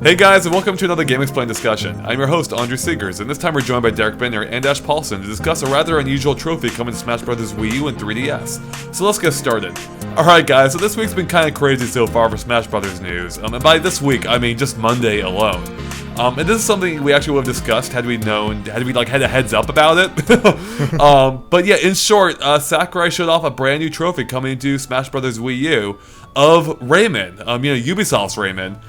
Hey guys, and welcome to another GameXplain discussion. I'm your host, Andrew Seegers, and this time we're joined by Derek Benner and Ash Paulson to discuss a rather unusual trophy coming to Smash Bros Wii U and 3DS. So let's get started. Alright guys, so this week's been kind of crazy so far for Smash Bros news, and by this week, I mean just Monday alone. And this is something we actually would have discussed had we had a heads up about it. But yeah, in short, Sakurai showed off a brand new trophy coming to Smash Bros Wii U of Rayman, Ubisoft's Rayman.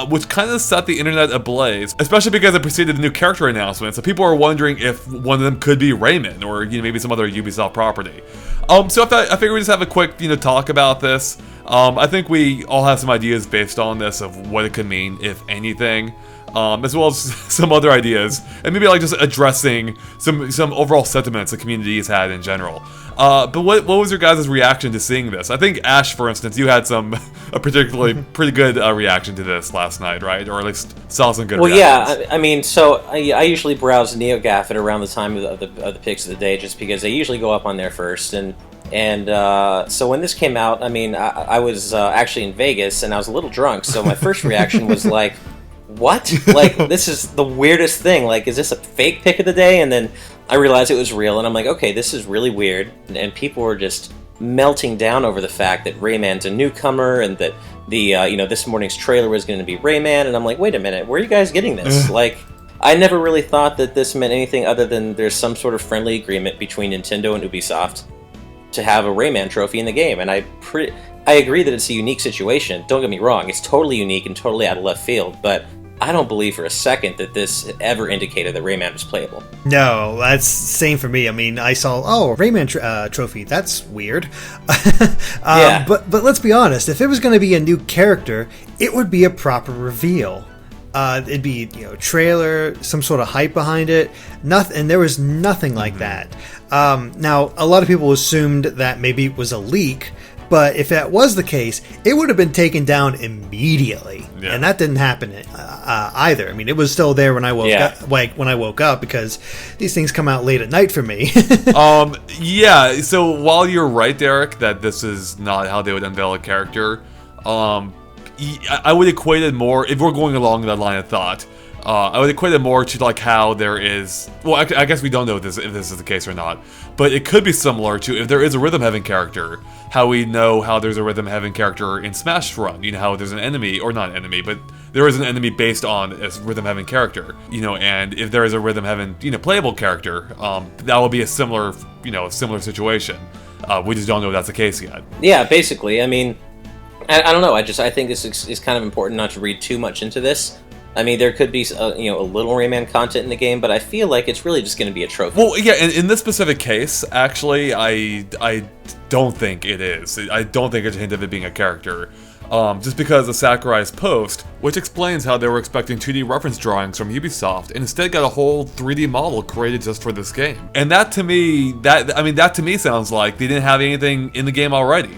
Which kind of set the internet ablaze, especially because it preceded the new character announcement, so people are wondering if one of them could be Rayman, or maybe some other Ubisoft property. So I figured we just have a quick talk about this. I think we all have some ideas based on this of what it could mean, if anything. As well as some other ideas, and maybe just addressing some overall sentiments the community has had in general. But what was your guys' reaction to seeing this? I think Ash, for instance, you had a particularly pretty good reaction to this last night, right? Or at least saw some good reactions. Yeah, I mean, so I usually browse NeoGAF at around the time of the picks of the day, just because they usually go up on there first, and so when this came out, I mean, I was actually in Vegas, and I was a little drunk, so my first reaction was like, what? This is the weirdest thing. Is this a fake pick of the day? And then I realized it was real, and I'm like, okay, this is really weird. And people were just melting down over the fact that Rayman's a newcomer, and that this morning's trailer was going to be Rayman. And I'm like, wait a minute, where are you guys getting this? I never really thought that this meant anything other than there's some sort of friendly agreement between Nintendo and Ubisoft to have a Rayman trophy in the game. And I agree that it's a unique situation. Don't get me wrong, it's totally unique and totally out of left field, but I don't believe for a second that this ever indicated that Rayman was playable. No, that's same for me. I mean, I saw, Rayman trophy, that's weird. Yeah. But let's be honest, if it was going to be a new character, it would be a proper reveal. It'd be, trailer, some sort of hype behind it, nothing, and there was nothing like that. Now, a lot of people assumed that maybe it was a leak, but if that was the case, it would have been taken down immediately, and that didn't happen either. I mean, it was still there when I woke up. When I woke up, because these things come out late at night for me. Yeah. So while you're right, Derek, that this is not how they would unveil a character, I would equate it more, if we're going along that line of thought. I would equate it more to how there is. Well, I guess we don't know if this is the case or not, but it could be similar to if there is a rhythm heaven character. How we know how there's a rhythm heaven character in Smash Run. How there's an enemy, or not an enemy, but there is an enemy based on a rhythm heaven character. And if there is a rhythm heaven playable character, that will be a similar situation. We just don't know if that's the case yet. Yeah, basically. I mean, I don't know. I think this is kind of important not to read too much into this. I mean, there could be a little Rayman content in the game, but I feel like it's really just going to be a trophy. Well, yeah, in this specific case, actually, I don't think it is. I don't think it's a hint of it being a character. Just because of Sakurai's post, which explains how they were expecting 2D reference drawings from Ubisoft, and instead got a whole 3D model created just for this game. And that to me sounds like they didn't have anything in the game already.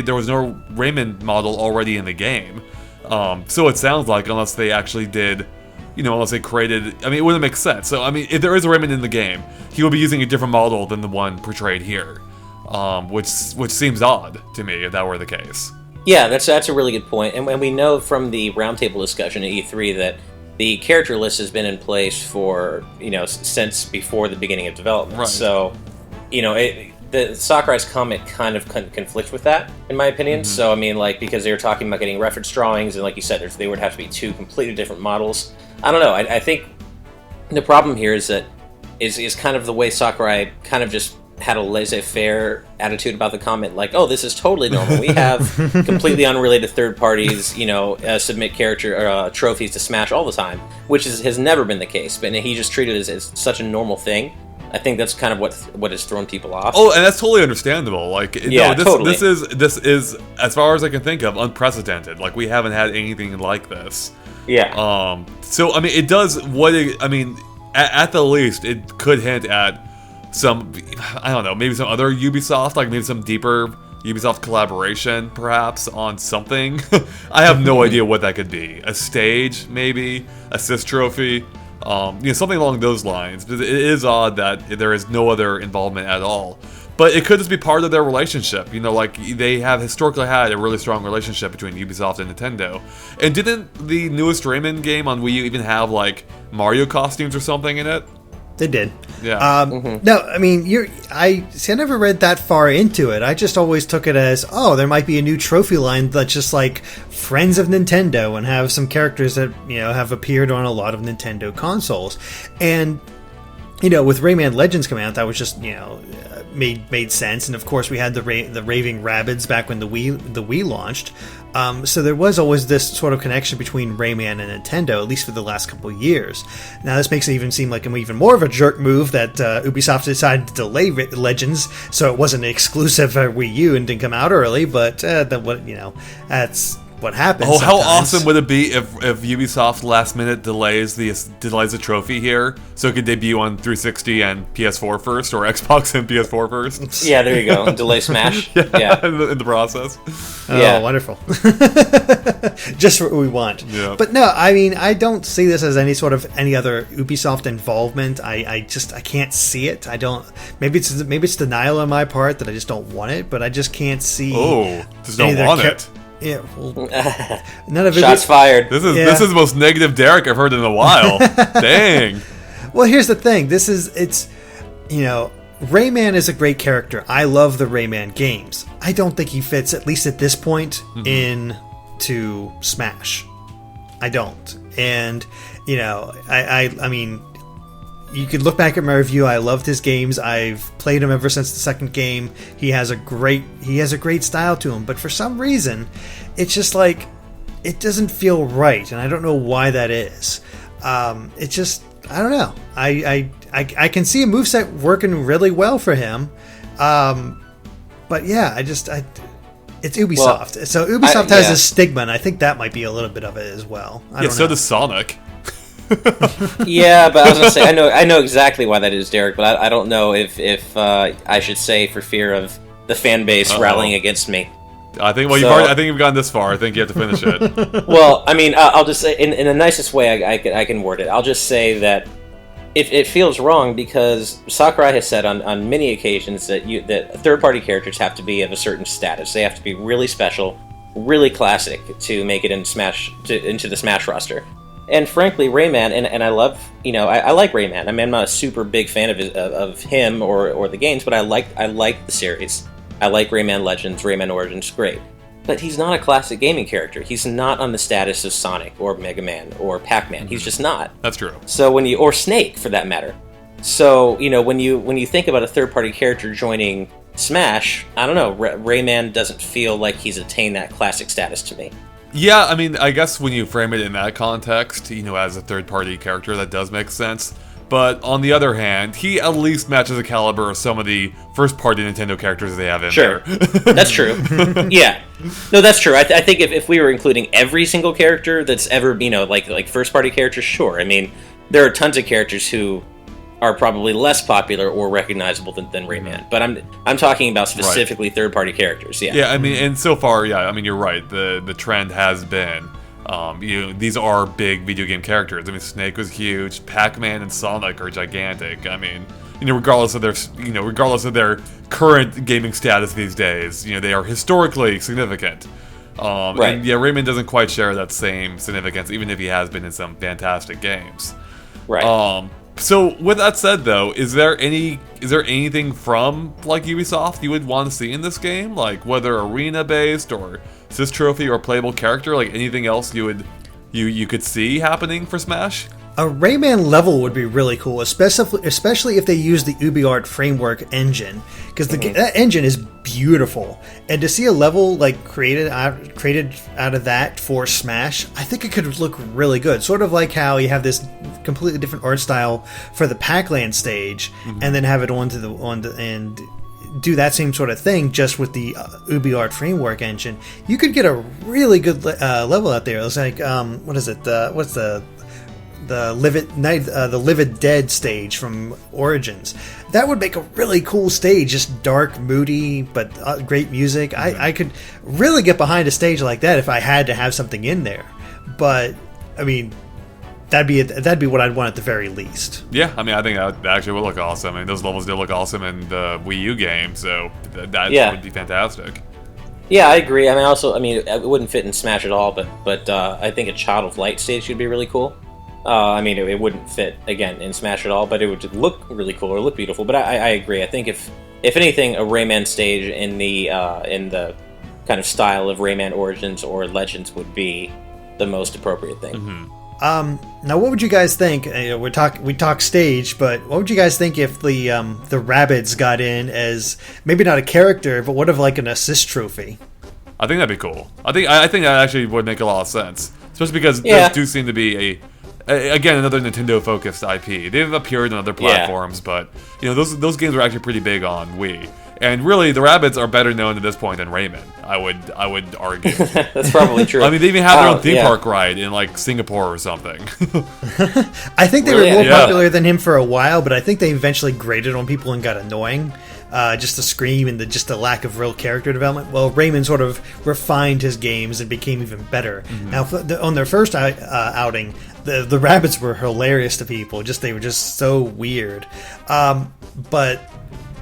There was no Rayman model already in the game. So it sounds like, unless they actually did, unless they created, it wouldn't make sense. So, if there is a Rayman in the game, he will be using a different model than the one portrayed here. Which seems odd to me, if that were the case. Yeah, that's a really good point. And we know from the roundtable discussion at E3 that the character list has been in place for, since before the beginning of development. Right. So, the Sakurai's comment kind of conflicts with that, in my opinion. Mm-hmm. So, because they were talking about getting reference drawings, and like you said, they would have to be two completely different models. I don't know. I think the problem here is kind of the way Sakurai kind of just had a laissez-faire attitude about the comment, this is totally normal. We have completely unrelated third parties, submit character trophies to Smash all the time, which has never been the case. But he just treated it as such a normal thing. I think that's kind of what has thrown people off. Oh, and that's totally understandable. Totally. This is, as far as I can think of, unprecedented. We haven't had anything like this. Yeah. So it does at the least, it could hint at some, I don't know, maybe some other Ubisoft, maybe some deeper Ubisoft collaboration, perhaps, on something. I have no idea what that could be. A stage, maybe? Assist trophy? Something along those lines. It is odd that there is no other involvement at all. But it could just be part of their relationship. You know, like, they have historically had a really strong relationship between Ubisoft and Nintendo. And didn't the newest Rayman game on Wii U even have, like, Mario costumes or something in it? They did. Yeah. No, I mean, I never read that far into it. I just always took it as, oh, there might be a new trophy line that's just like Friends of Nintendo and have some characters that, you know, have appeared on a lot of Nintendo consoles. And, you know, with Rayman Legends coming out, that was just, you know, made sense. And of course, we had the Raving Rabbids back when the Wii launched. So there was always this sort of connection between Rayman and Nintendo, at least for the last couple of years. Now this makes it even seem like an even more of a jerk move that Ubisoft decided to delay Legends, so it wasn't exclusive for Wii U and didn't come out early. But that's what happens. Oh, how sometimes. awesome would it be if Ubisoft last minute delays the trophy here, so it could debut on 360 and PS4 first, or Xbox and PS4 first? Yeah, there you go. Delay Smash. Yeah. In the process. Oh, wonderful. Just what we want. Yeah. But no, I mean, I don't see this as any other Ubisoft involvement. I can't see it. I don't. Maybe it's denial on my part that I just don't want it, but I just can't see. Oh, just don't want it. Yeah, well, none of it. Shots fired. This is the most negative Derek I've heard in a while. Dang. Well, here's the thing. It's you know, Rayman is a great character. I love the Rayman games. I don't think he fits, at least at this point, into Smash. I don't. And, you know, I mean, you could look back at my review. I loved his games. I've played him ever since the second game. He has a great style to him, but for some reason, it's just like, it doesn't feel right, and I don't know why that is. It just, I don't know. I can see a moveset working really well for him, but yeah, it's Ubisoft. Well, so Ubisoft has a stigma, and I think that might be a little bit of it as well. I don't know. So does Sonic. Yeah, but I was gonna say I know exactly why that is, Derek, but I don't know if I should say, for fear of the fan base rallying against me. I think I think you've gone this far. I think you have to finish it. Well, I mean, I'll just say in the nicest way I can word it. I'll just say that it feels wrong because Sakurai has said on many occasions that third-party characters have to be of a certain status. They have to be really special, really classic to make it into the Smash roster. And frankly, Rayman, and I love, you know, I like Rayman. I mean, I'm not a super big fan of him or the games, but I like the series. I like Rayman Legends, Rayman Origins, great. But he's not a classic gaming character. He's not on the status of Sonic or Mega Man or Pac-Man. He's just not. That's true. So or Snake, for that matter. So, you know, when you think about a third-party character joining Smash, I don't know, Rayman doesn't feel like he's attained that classic status to me. Yeah, I mean, I guess when you frame it in that context, you know, as a third-party character, that does make sense. But on the other hand, he at least matches the caliber of some of the first-party Nintendo characters they have in there. That's true. Yeah. No, that's true. I think if we were including every single character that's ever, you know, like first-party characters, sure. I mean, there are tons of characters who are probably less popular or recognizable than Rayman. But I'm talking about specifically third-party characters. Yeah. Yeah, I mean, and so far, yeah, I mean, you're right. The trend has been, you know, these are big video game characters. I mean, Snake was huge. Pac-Man and Sonic are gigantic. I mean, you know, regardless of their current gaming status these days, you know, they are historically significant. And yeah, Rayman doesn't quite share that same significance, even if he has been in some fantastic games. Right. So with that said, though, is there anything from like Ubisoft you would want to see in this game, like whether arena based or Sys Trophy or playable character, like anything else you could see happening for Smash? A Rayman level would be really cool, especially if they use the UbiArt framework engine, because that engine is beautiful. And to see a level like created out of that for Smash, I think it could look really good. Sort of like how you have this completely different art style for the Pac-Land stage, and then have it and do that same sort of thing just with the UbiArt framework engine. You could get a really good level out there. It's like what is it? What's the Livid Dead stage from Origins. That would make a really cool stage, just dark, moody, but great music. I could really get behind a stage like that if I had to have something in there. But I mean, that'd be what I'd want at the very least. Yeah, I mean, I think that actually would look awesome. I mean, those levels did look awesome in the Wii U game, so that would be fantastic. Yeah, I agree. I mean, it wouldn't fit in Smash at all, but I think a Child of Light stage would be really cool. I mean, it wouldn't fit again in Smash at all, but it would look really cool or look beautiful. But I agree. I think if anything, a Rayman stage in the kind of style of Rayman Origins or Legends would be the most appropriate thing. Mm-hmm. Now, what would you guys think? We talk stage, but what would you guys think if the Rabbids got in as maybe not a character, but what if like an assist trophy? I think that'd be cool. I think that actually would make a lot of sense, especially because those do seem to be again another Nintendo focused IP. They've appeared on other platforms, but those games were actually pretty big on Wii. And really, the Rabbids are better known at this point than Rayman. I would argue. That's probably true. I mean, they even have their own theme park ride in like Singapore or something. I think they were more popular than him for a while, but I think they eventually grated on people and got annoying. Just the scream and just the lack of real character development. Well, Rayman sort of refined his games and became even better. Mm-hmm. Now, on their first outing, the Rabbids were hilarious to people. They were just so weird. But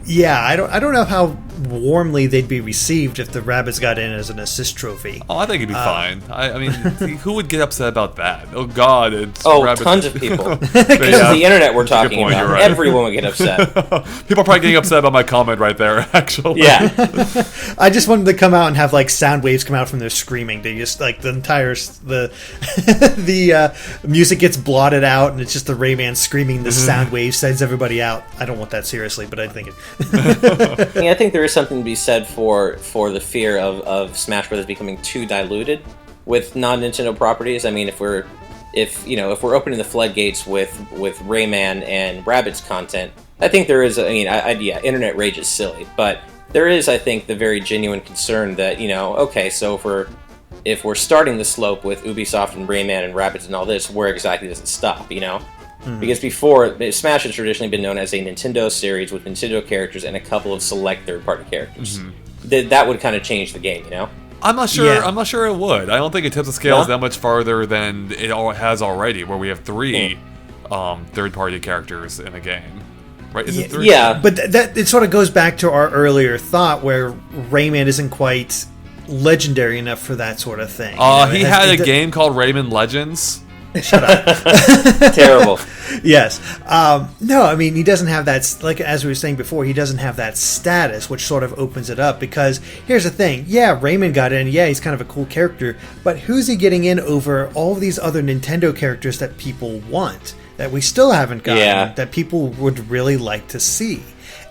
yeah, I don't know how warmly they'd be received if the Rabbids got in as an assist trophy. Oh, I think it'd be fine. I mean, who would get upset about that? Oh God, it's Rabbids. Tons of people. Because of the internet we're talking about. Right. Everyone would get upset. People are probably getting upset about my comment right there. Actually, yeah. I just wanted to come out and have like sound waves come out from their screaming. They just like the entire the music gets blotted out and it's just the Rayman screaming. The sound wave sends everybody out. I don't want that seriously, but I think it. I think there is something to be said for the fear of Smash Bros. Becoming too diluted with non-Nintendo properties. I mean, if we're opening the floodgates with Rayman and Rabbids content, I think there is. Internet rage is silly, but there is, I think, the very genuine concern that so if we're starting the slope with Ubisoft and Rayman and Rabbids and all this, where exactly does it stop? Because before, Smash has traditionally been known as a Nintendo series with Nintendo characters and a couple of select third-party characters. Mm-hmm. That would kind of change the game, I'm not sure. Yeah. I'm not sure it would. I don't think it tips the scales that much farther than it has already, where we have 3 third-party characters in a game. Right? Is it 3? Yeah, but that it sort of goes back to our earlier thought, where Rayman isn't quite legendary enough for that sort of thing. He had a game called Rayman Legends. Shut up. Terrible. Yes. No, I mean, he doesn't have that, like as we were saying before, he doesn't have that status, which sort of opens it up, because here's the thing. Yeah, Rayman got in. Yeah, he's kind of a cool character, but who's he getting in over all these other Nintendo characters that people want, that we still haven't gotten, that people would really like to see?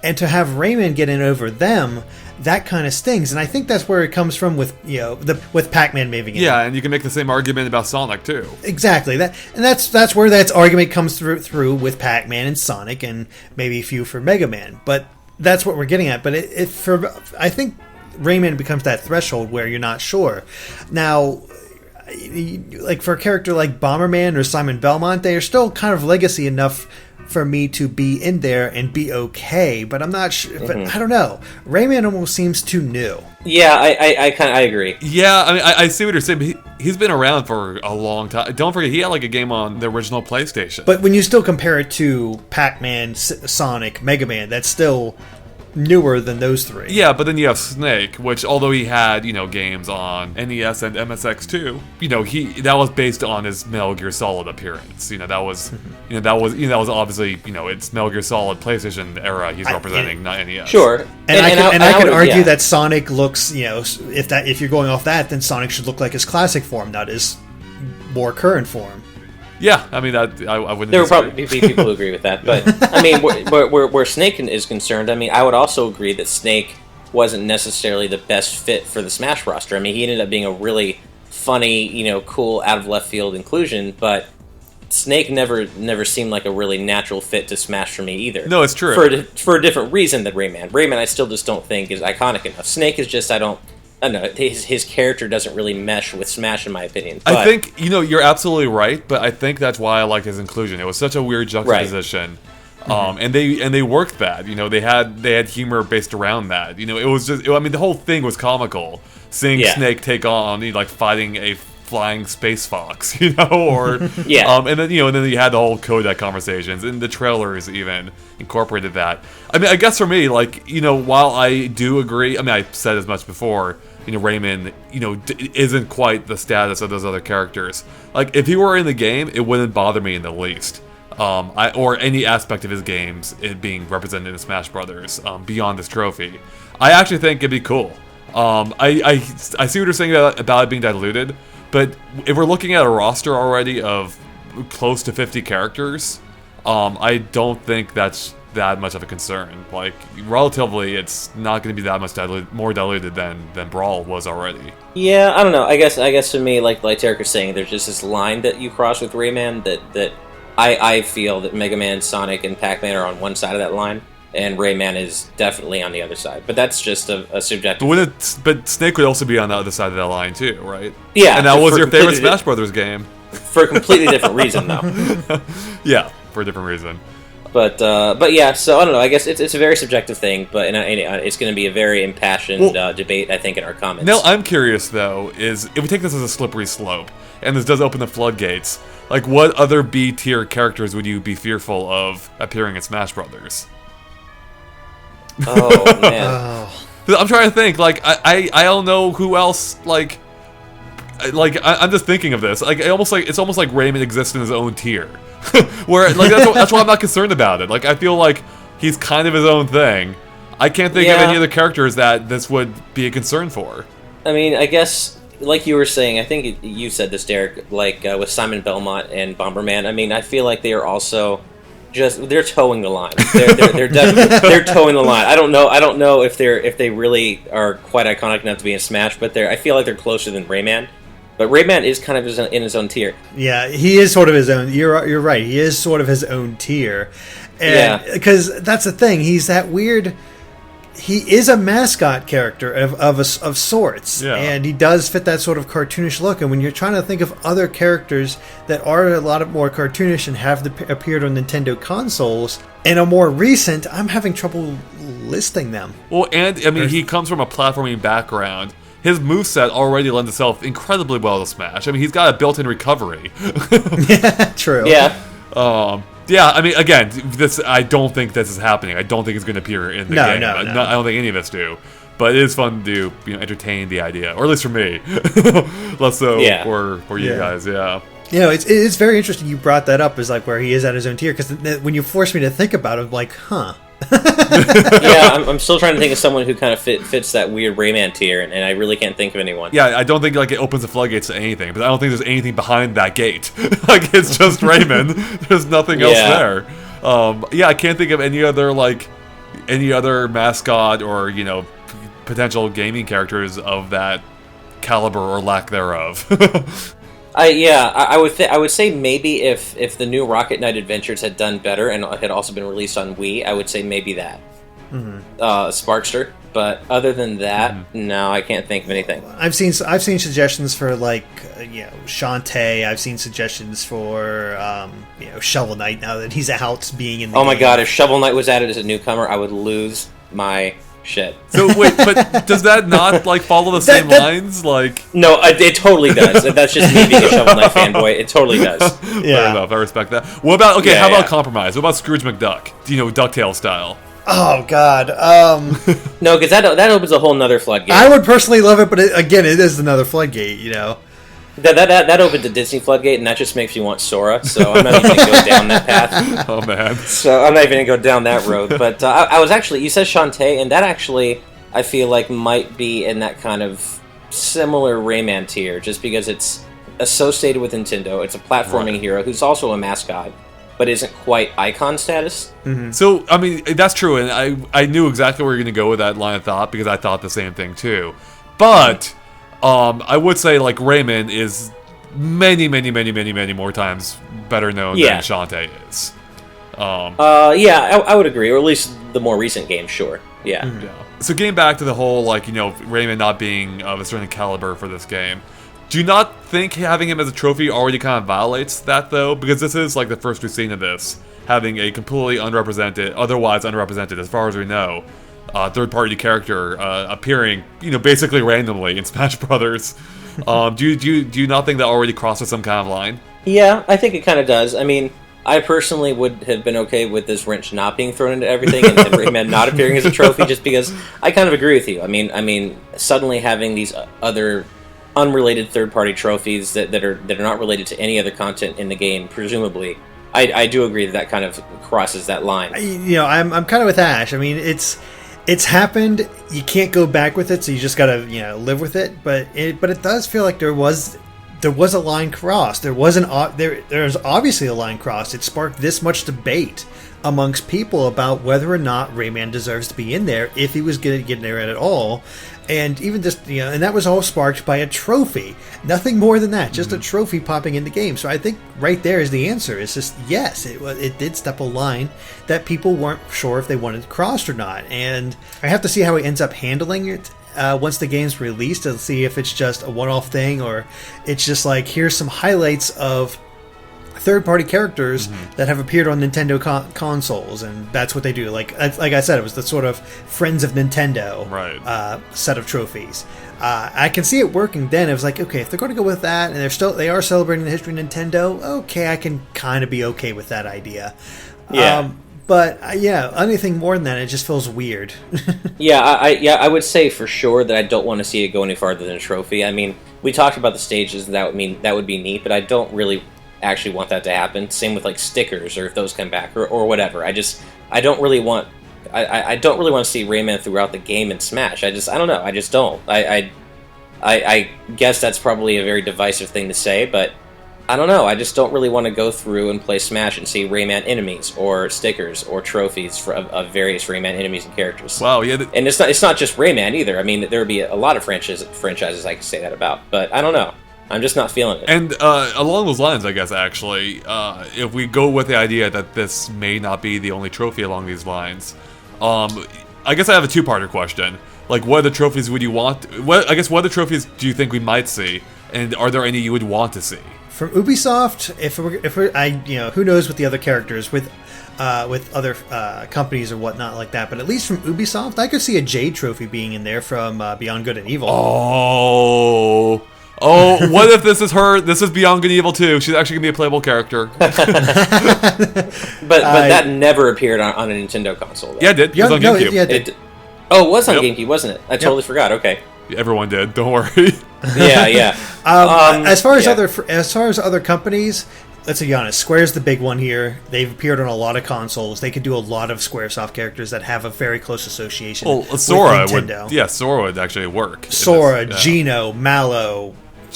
And to have Rayman get in over them, that kind of stings, and I think that's where it comes from with with Pac-Man moving in. Yeah, and you can make the same argument about Sonic too. Exactly, that's where that argument comes through with Pac-Man and Sonic, and maybe a few for Mega Man. But that's what we're getting at. But I think Rayman becomes that threshold where you're not sure. Now, like for a character like Bomberman or Simon Belmont, they are still kind of legacy enough for me to be in there and be okay, but I'm not sure. But I don't know. Rayman almost seems too new. Yeah, I agree. Yeah, I mean, I see what you're saying, but he's been around for a long time. Don't forget, he had like a game on the original PlayStation. But when you still compare it to Pac-Man, Sonic, Mega Man, that's still newer than those 3. Yeah, but then you have Snake, which although he had, games on NES and MSX2, that was based on his Metal Gear Solid appearance. That was obviously, it's Metal Gear Solid PlayStation era he's representing, not NES. Sure. And I could argue that Sonic looks, if you're going off that, then Sonic should look like his classic form, not his more current form. Yeah, I mean, I wouldn't. There will probably be people who agree with that, but I mean, where Snake is concerned, I mean, I would also agree that Snake wasn't necessarily the best fit for the Smash roster. I mean, he ended up being a really funny, cool, out of left field inclusion, but Snake never seemed like a really natural fit to Smash for me either. No, it's true. For a different reason than Rayman. Rayman, I still just don't think is iconic enough. Snake is just I don't know. His character doesn't really mesh with Smash, in my opinion. But, I think you're absolutely right, but I think that's why I like his inclusion. It was such a weird juxtaposition, and they worked that. They had humor based around that. It was just. I mean, the whole thing was comical. Seeing Snake take on fighting a flying space fox, you know, or Yeah. and then and then you had the whole codec conversations, and the trailers even incorporated that. I mean, I guess for me, like, while I do agree, I mean, I said as much before, Rayman, isn't quite the status of those other characters. Like, if he were in the game, it wouldn't bother me in the least. Or any aspect of his games it being represented in Smash Brothers beyond this trophy. I actually think it'd be cool. I see what you're saying about it being diluted, but if we're looking at a roster already of close to 50 characters, I don't think that's that much of a concern. Like, relatively, it's not going to be that much more diluted than Brawl was already. Yeah, I don't know. I guess to me, like Tarek was saying, there's just this line that you cross with Rayman that I feel that Mega Man, Sonic, and Pac-Man are on one side of that line, and Rayman is definitely on the other side. But that's just a subjective. But Snake would also be on the other side of that line too, right? Yeah, and that was your favorite Smash Brothers game. For a completely different reason, though. Yeah, for a different reason. But yeah, so I don't know. I guess it's a very subjective thing, but it's going to be a very impassioned debate, I think, in our comments. Now, I'm curious though, is if we take this as a slippery slope, and this does open the floodgates, like, what other B-tier characters would you be fearful of appearing in Smash Brothers? Oh man, I'm trying to think. Like, I don't know who else. I'm just thinking of this. Like, it's almost like Rayman exists in his own tier, where like that's why I'm not concerned about it. Like, I feel like he's kind of his own thing. I can't think of any other characters that this would be a concern for. I mean, I guess, like you were saying, I think you said this, Derek, like with Simon Belmont and Bomberman. I mean, I feel like they are also they're towing the line. They're definitely they're towing the line. I don't know if they really are quite iconic enough to be in Smash, but I feel like they're closer than Rayman. But Rayman is kind of in his own tier. Yeah, he is sort of his own. You're right. He is sort of his own tier, and because that's the thing. He's that weird. He is a mascot character of sorts, and he does fit that sort of cartoonish look. And when you're trying to think of other characters that are a lot more cartoonish and have appeared on Nintendo consoles and are more recent, I'm having trouble listing them. Well, and I mean, he comes from a platforming background. His moveset already lends itself incredibly well to Smash. I mean, he's got a built-in recovery. Yeah, true. Yeah. Yeah, I mean, again, I don't think this is happening. I don't think it's going to appear in the game. No. I don't think any of us do. But it is fun to entertain the idea, or at least for me. Less so for you guys, yeah. It's very interesting you brought that up, is like where he is at his own tier, because when you force me to think about it, I'm like, huh. Yeah, I'm still trying to think of someone who kind of fits that weird Rayman tier, and I really can't think of anyone. Yeah, I don't think it opens the floodgates to anything, but I don't think there's anything behind that gate. Like, it's just Rayman. There's nothing else there. I can't think of any other mascot or potential gaming characters of that caliber or lack thereove. I would say maybe if the new Rocket Knight Adventures had done better and had also been released on Wii, I would say maybe that. Sparkster. But other than that, no, I can't think of anything. I've seen suggestions for Shantae. I've seen suggestions for Shovel Knight now that he's out being in the game. My god, if Shovel Knight was added as a newcomer, I would lose my shit. So wait, but does that not follow the same lines? No, it totally does. That's just me being a Shovel Knight fanboy. It totally does. Fair enough. I respect that. What about how about compromise? What about Scrooge McDuck? DuckTales style. Oh God. No, because that opens a whole nother floodgate. I would personally love it, but it is another floodgate. That opened a Disney floodgate, and that just makes me want Sora. So I'm not even going to go down that path. Oh man. So I'm not even going to go down that road. But I was actually, you said Shantae, and that actually I feel like might be in that kind of similar Rayman tier, just because it's associated with Nintendo. It's a platforming hero who's also a mascot, but isn't quite icon status. Mm-hmm. So, I mean, that's true, and I knew exactly where you're going to go with that line of thought, because I thought the same thing too. But I would say Rayman is many, many, many, many, many more times better known than Shantae is. I would agree, or at least the more recent games, sure. Yeah. Mm-hmm. Yeah. So getting back to the whole Rayman not being of a certain caliber for this game, do you not think having him as a trophy already kind of violates that, though? Because this is the first we've seen of this, having a completely otherwise underrepresented, as far as we know, third-party character appearing, basically randomly in Smash Brothers. Do you not think that already crosses some kind of line? Yeah, I think it kind of does. I mean, I personally would have been okay with this wrench not being thrown into everything and Rayman not appearing as a trophy, just because I kind of agree with you. I mean, suddenly having these other unrelated third-party trophies that are not related to any other content in the game, presumably, I do agree that kind of crosses that line. I'm kind of with Ash. I mean, it's happened. You can't go back with it, so you just gotta live with it. But it does feel like there was a line crossed. There's obviously a line crossed. It sparked this much debate amongst people about whether or not Rayman deserves to be in there, if he was going to get in there at all. And even just, and that was all sparked by a trophy. Nothing more than that. Just a trophy popping in the game. So I think right there is the answer. It's just, yes, it did step a line that people weren't sure if they wanted it crossed or not. And I have to see how he ends up handling it once the game's released, to see if it's just a one-off thing or it's just like, here's some highlights of third-party characters that have appeared on Nintendo consoles, and that's what they do. Like I said, it was the sort of Friends of Nintendo set of trophies. I can see it working then. It was like, okay, if they're going to go with that, and they are celebrating the history of Nintendo, okay, I can kind of be okay with that idea. Yeah. But anything more than that, it just feels weird. I would say for sure that I don't want to see it go any farther than a trophy. I mean, we talked about the stages, and that would be neat, but I don't really actually want that to happen. Same with like stickers, or if those come back, or whatever. I don't really want to see Rayman throughout the game in Smash. I don't know. I just don't. I guess that's probably a very divisive thing to say, but I don't know. I just don't really want to go through and play Smash and see Rayman enemies or stickers or trophies of various Rayman enemies and characters. Wow, yeah. And it's not just Rayman either. I mean, there would be a lot of franchises I could say that about, but I don't know. I'm just not feeling it. And along those lines, I guess, actually, if we go with the idea that this may not be the only trophy along these lines, I guess I have a two-parter question. Like, what other trophies would you want? What other trophies do you think we might see? And are there any you would want to see? From Ubisoft, who knows with the other characters, with other companies or whatnot like that, but at least from Ubisoft, I could see a Jade trophy being in there from Beyond Good and Evil. Oh, what if this is her? This is Beyond Good and Evil 2. She's actually going to be a playable character. but that never appeared on a Nintendo console, though. Yeah, it did. It was on GameCube. It was on GameCube, wasn't it? I totally forgot. Okay. Everyone did. Don't worry. Yeah. As far as other companies, let's be honest. Square's the big one here. They've appeared on a lot of consoles. They could do a lot of SquareSoft characters that have a very close association. With Sora Nintendo. Sora would actually work. Sora, Geno, Mallow.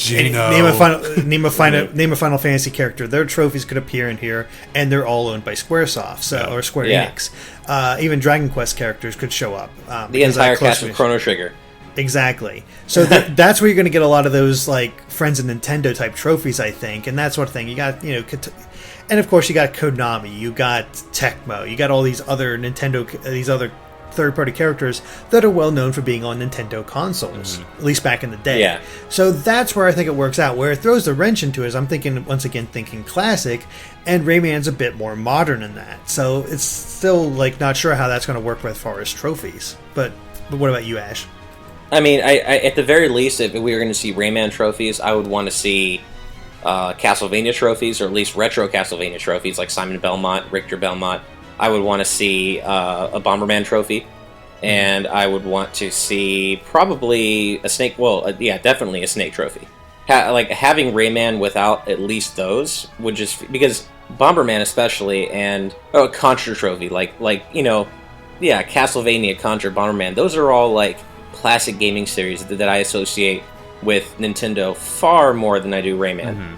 Name a Final Fantasy character. Their trophies could appear in here, and they're all owned by SquareSoft or Square Enix. Even Dragon Quest characters could show up. The entire cast of Chrono Trigger. Exactly. So that's where you're going to get a lot of those like Friends of Nintendo type trophies, I think, and that sort of thing. You got and of course you got Konami, you got Tecmo, you got all these other these other third-party characters that are well known for being on Nintendo consoles, at least back in the day. Yeah. So that's where I think it works out. Where it throws the wrench into is I'm thinking classic, and Rayman's a bit more modern in that. So it's still like not sure how that's going to work as far as trophies. But what about you, Ash? I mean, I at the very least, if we were going to see Rayman trophies, I would want to see Castlevania trophies, or at least retro Castlevania trophies, like Simon Belmont, Richter Belmont. I would want to see a Bomberman trophy, and I would want to see probably a Snake. Well, definitely a Snake trophy. Having Rayman without at least those would just, because Bomberman especially, and a Contra trophy, Castlevania, Contra, Bomberman. Those are all like classic gaming series that I associate with Nintendo far more than I do Rayman. Mm-hmm.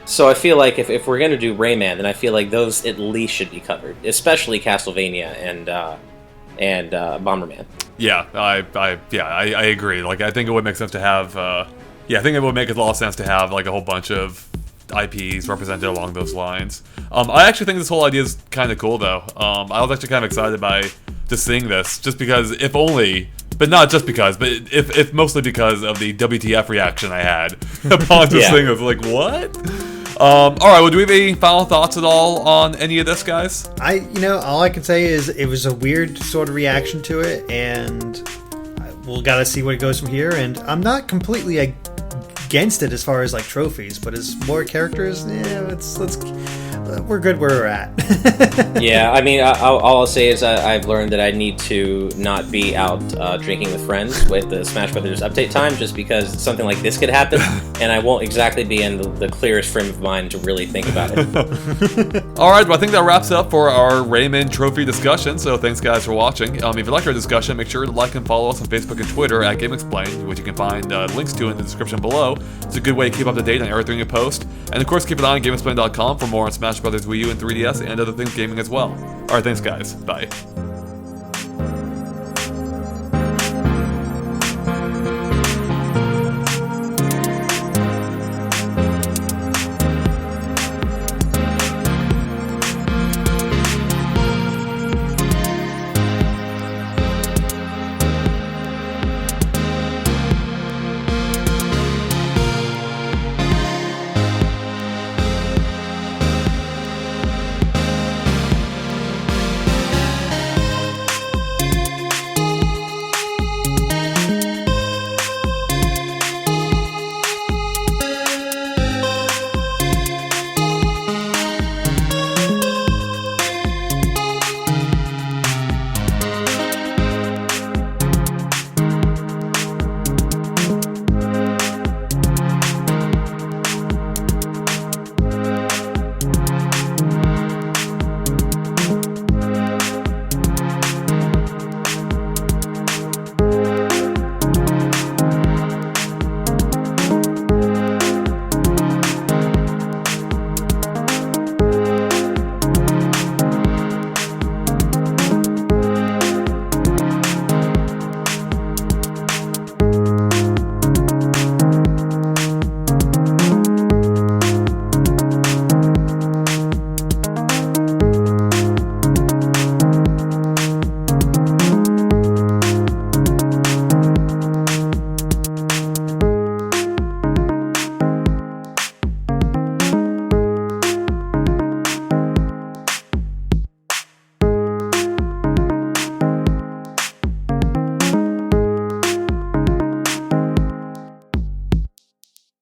So I feel like if we're going to do Rayman, then I feel like those at least should be covered, especially Castlevania and Bomberman. Yeah, I agree. Like, I think it would make sense to have. I think it would make a lot of sense to have like a whole bunch of IPs represented along those lines. I actually think this whole idea is kind of cool, though. I was actually kind of excited by just seeing this, just because, if only. But not just because, but if mostly because of the WTF reaction I had upon this thing. I was like, what? All right, well, do we have any final thoughts at all on any of this, guys? All I can say is it was a weird sort of reaction to it, and we'll gotta see where it goes from here. And I'm not completely against against it as far as like trophies, but as more characters, let's we're good where we're at. Yeah, I mean, all I'll say is I've learned that I need to not be out drinking with friends with the Smash Brothers update time, just because something like this could happen, and I won't exactly be in the clearest frame of mind to really think about it. Alright, well, I think that wraps up for our Rayman trophy discussion, so thanks guys for watching. If you liked our discussion, make sure to like and follow us on Facebook and Twitter at GameXplain, which you can find links to in the description below. It's a good way to keep up to date on everything we post. And of course, keep an eye on GameXplain.com for more on Smash Bros Wii U and 3DS and other things gaming as well. Alright, thanks guys. Bye.